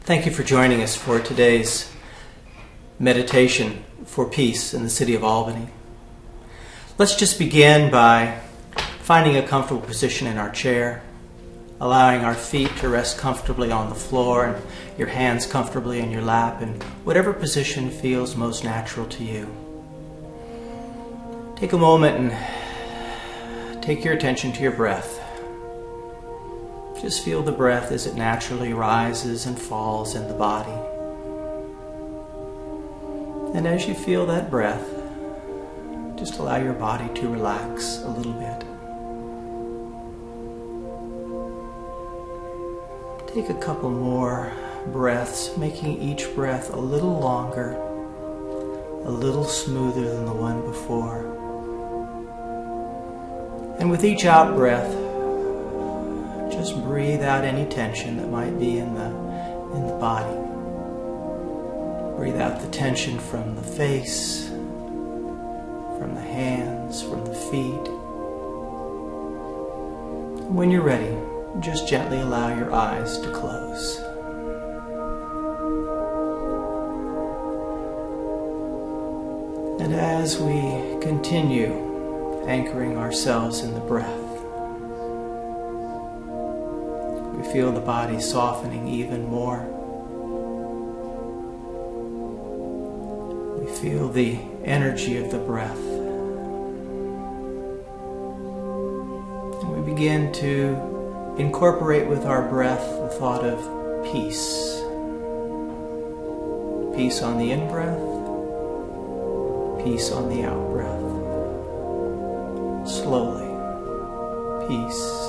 Thank you for joining us for today's meditation for peace in the city of Albany. Let's just begin by finding a comfortable position in our chair, allowing our feet to rest comfortably on the floor and your hands comfortably in your lap, in whatever position feels most natural to you. Take a moment and take your attention to your breath. Just feel the breath as it naturally rises and falls in the body. And as you feel that breath, just allow your body to relax a little bit. Take a couple more breaths, making each breath a little longer, a little smoother than the one before. And with each out breath, just breathe out any tension that might be in the body. Breathe out the tension from the face, from the hands, from the feet. And when you're ready, just gently allow your eyes to close. And as we continue anchoring ourselves in the breath, we feel the body softening even more. We feel the energy of the breath. And we begin to incorporate with our breath the thought of peace. Peace on the in-breath, peace on the out-breath. Slowly, peace.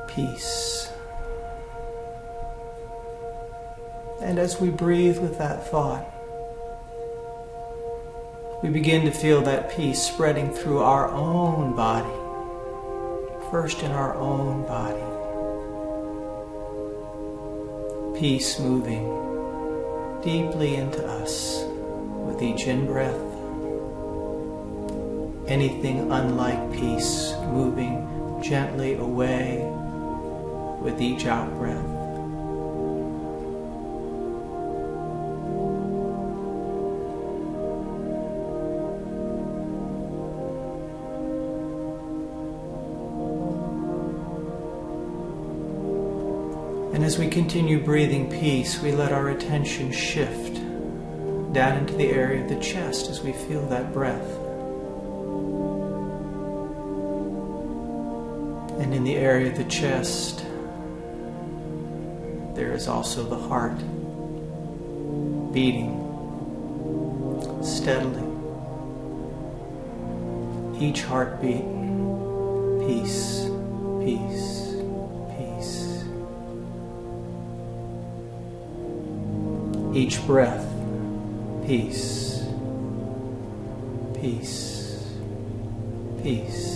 Peace. And as we breathe with that thought, we begin to feel that peace spreading through our own body, first in our own body. Peace moving deeply into us with each in-breath. Anything unlike peace moving gently away with each out-breath. And as we continue breathing peace, we let our attention shift down into the area of the chest as we feel that breath. And in the area of the chest, there is also the heart beating steadily. Each heartbeat, peace, peace, peace. Each breath, peace, peace, peace.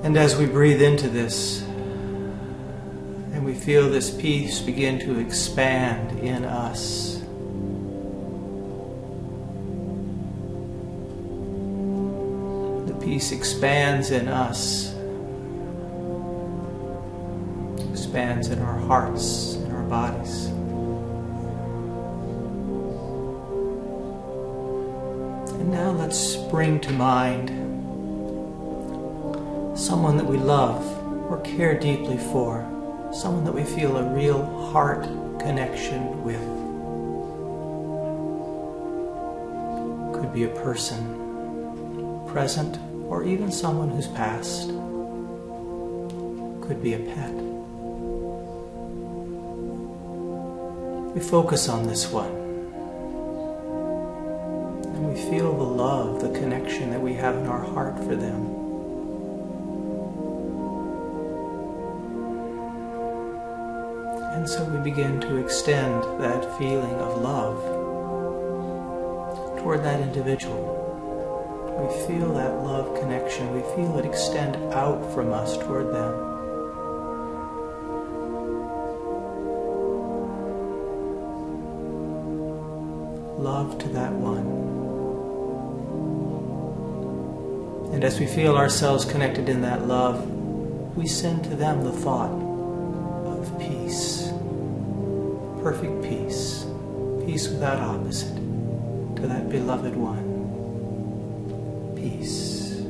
And as we breathe into this, and we feel this peace begin to expand in us, the peace expands in us, expands in our hearts, in our bodies. And now let's bring to mind someone that we love or care deeply for, someone that we feel a real heart connection with. Could be a person present or even someone who's passed. Could be a pet. We focus on this one and we feel the love, the connection that we have in our heart for them. And so we begin to extend that feeling of love toward that individual. We feel that love connection. We feel it extend out from us toward them. Love to that one. And as we feel ourselves connected in that love, we send to them the thought of peace, perfect peace, peace without opposite, to that beloved one. Peace.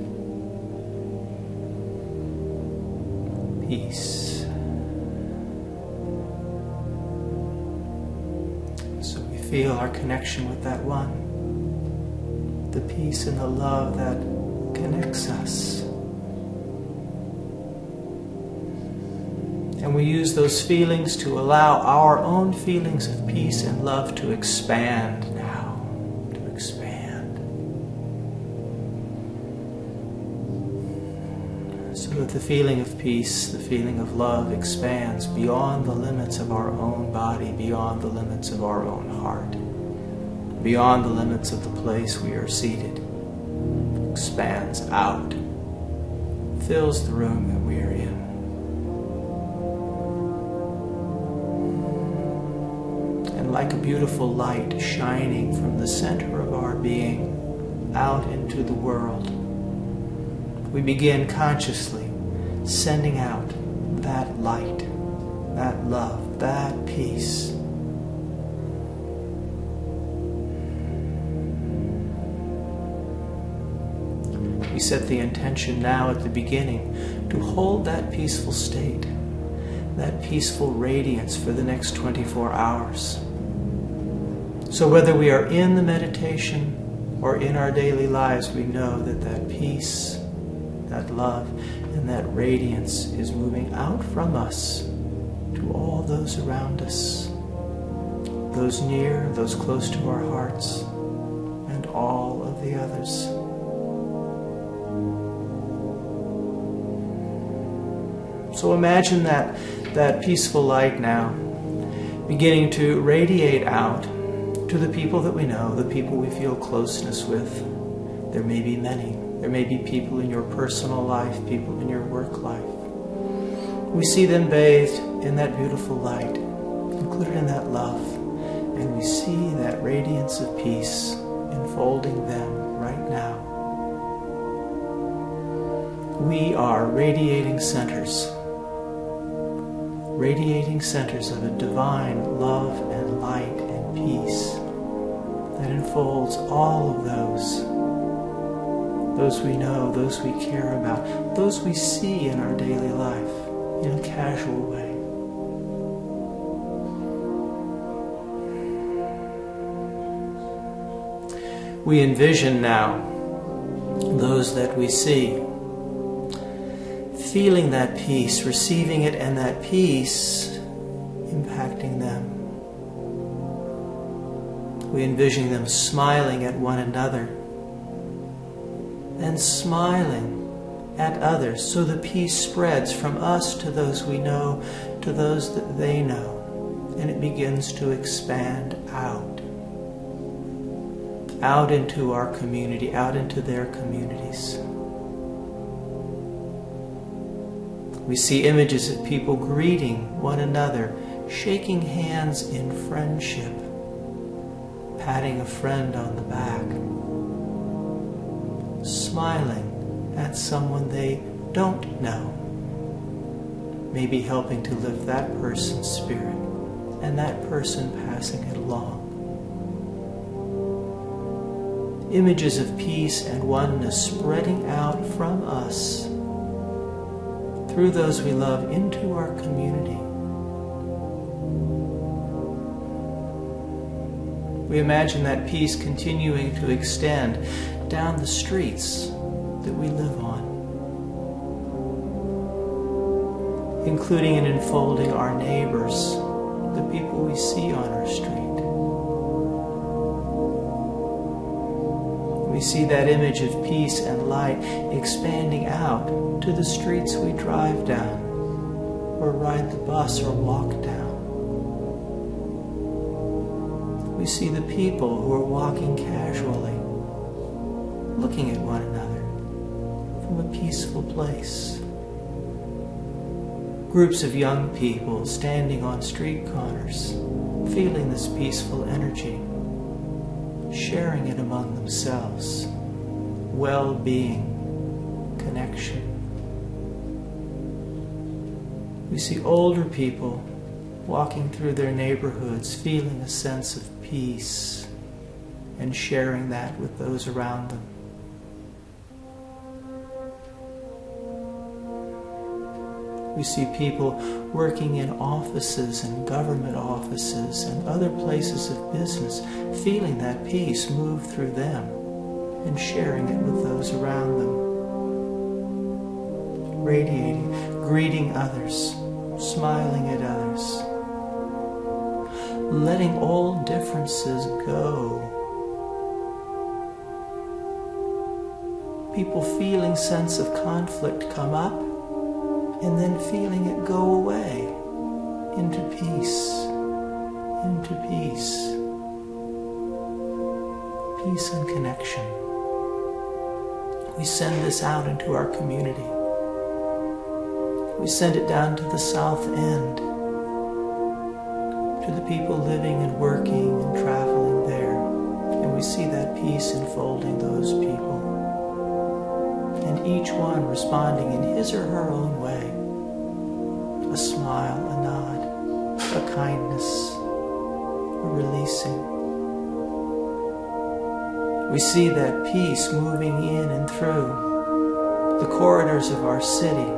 Peace. So we feel our connection with that one, the peace and the love that connects us. And we use those feelings to allow our own feelings of peace and love to expand now, to expand. So that the feeling of peace, the feeling of love expands beyond the limits of our own body, beyond the limits of our own heart, beyond the limits of the place we are seated. Expands out, fills the room that we are in. And like a beautiful light shining from the center of our being out into the world, we begin consciously sending out that light, that love, that peace. We set the intention now at the beginning to hold that peaceful state, that peaceful radiance for the next 24 hours. So whether we are in the meditation or in our daily lives, we know that that peace, that love, and that radiance is moving out from us to all those around us, those near, those close to our hearts, and all of the others. So imagine that peaceful light now beginning to radiate out to the people that we know, the people we feel closeness with. There may be many. There may be people in your personal life, people in your work life. We see them bathed in that beautiful light, included in that love, and we see that radiance of peace enfolding them right now. We are radiating centers of a divine love and light and peace that enfolds all of those we know, those we care about, those we see in our daily life in a casual way. We envision now those that we see feeling that peace, receiving it, and that peace impacting them. We envision them smiling at one another and smiling at others, so the peace spreads from us to those we know, to those that they know, and it begins to expand out into our community, out into their communities. We see images of people greeting one another, shaking hands in friendship, patting a friend on the back, smiling at someone they don't know, maybe helping to lift that person's spirit and that person passing it along. Images of peace and oneness spreading out from us through those we love into our community. We imagine that peace continuing to extend down the streets that we live on, including and enfolding our neighbors, the people we see on our street. We see that image of peace and light expanding out to the streets we drive down, or ride the bus or walk down. We see the people who are walking casually, looking at one another from a peaceful place. Groups of young people standing on street corners, feeling this peaceful energy, sharing it among themselves, well-being, connection. We see older people walking through their neighborhoods, feeling a sense of peace and sharing that with those around them. We see people working in offices and government offices and other places of business, feeling that peace move through them and sharing it with those around them. Radiating, greeting others, smiling at others, letting old differences go. People feeling sense of conflict come up and then feeling it go away into peace, into peace. Peace and connection. We send this out into our community. We send it down to the south end, to the people living and working and traveling there. And we see that peace enfolding those people. And each one responding in his or her own way. A smile, a nod, a kindness, a releasing. We see that peace moving in and through the corridors of our city,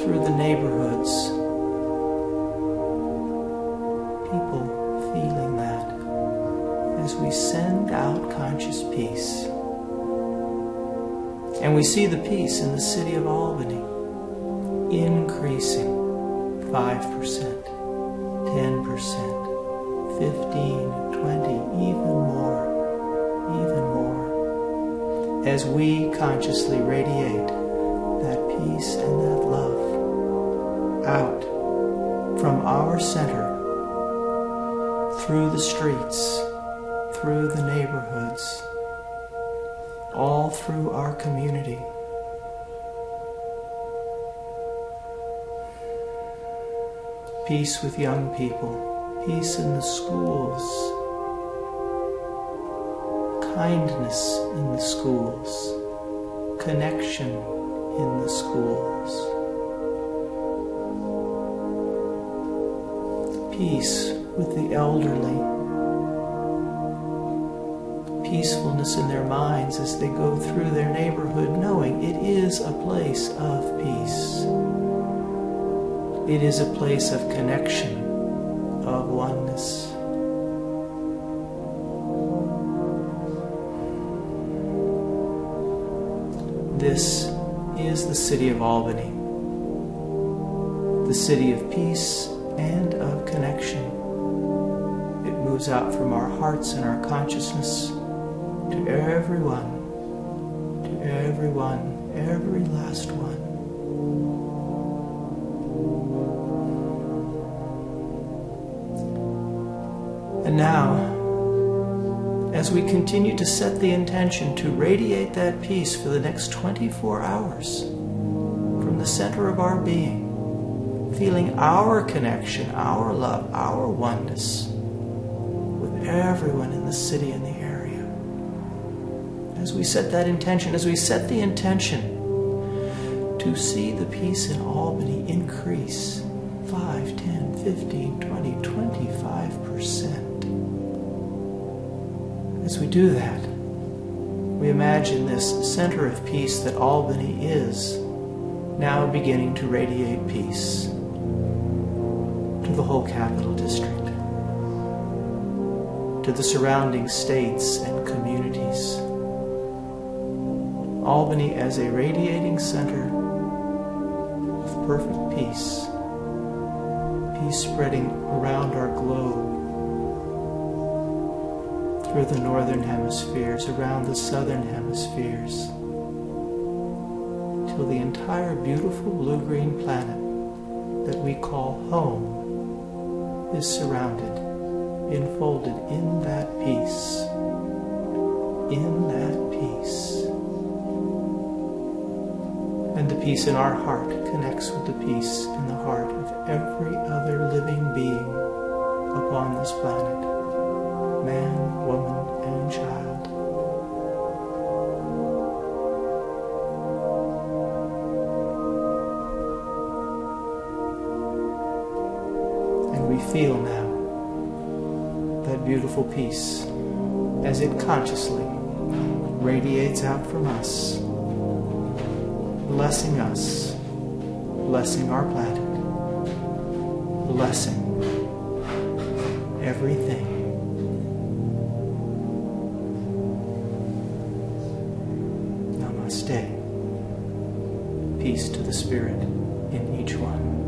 through the neighborhoods. People feeling that as we send out conscious peace. And we see the peace in the city of Albany increasing 5%, 10%, 15, 20, even more, as we consciously radiate that peace and that love out from our center, through the streets, through the neighborhoods, all through our community. Peace with young people, peace in the schools, kindness in the schools, connection in the schools, peace with the elderly, peacefulness in their minds as they go through their neighborhood, knowing it is a place of peace. It is a place of connection, of oneness. This is the city of Albany, the city of peace and of connection. It moves out from our hearts and our consciousness to everyone, every last one. And now, as we continue to set the intention to radiate that peace for the next 24 hours from the center of our being, feeling our connection, our love, our oneness with everyone in the city and the area. As we set that intention, as we set the intention to see the peace in Albany increase 5, 10, 15, 20, 25%. As we do that, we imagine this center of peace that Albany is now beginning to radiate peace to the whole capital district, to the surrounding states and communities. Albany as a radiating center of perfect peace, peace spreading around our globe, through the northern hemispheres, around the southern hemispheres, till the entire beautiful blue-green planet that we call home is surrounded, enfolded in that peace, And the peace in our heart connects with the peace in the heart of every other living being upon this planet, man, woman, and child. Feel now that beautiful peace as it consciously radiates out from us, blessing our planet, blessing everything. Namaste. Peace to the Spirit in each one.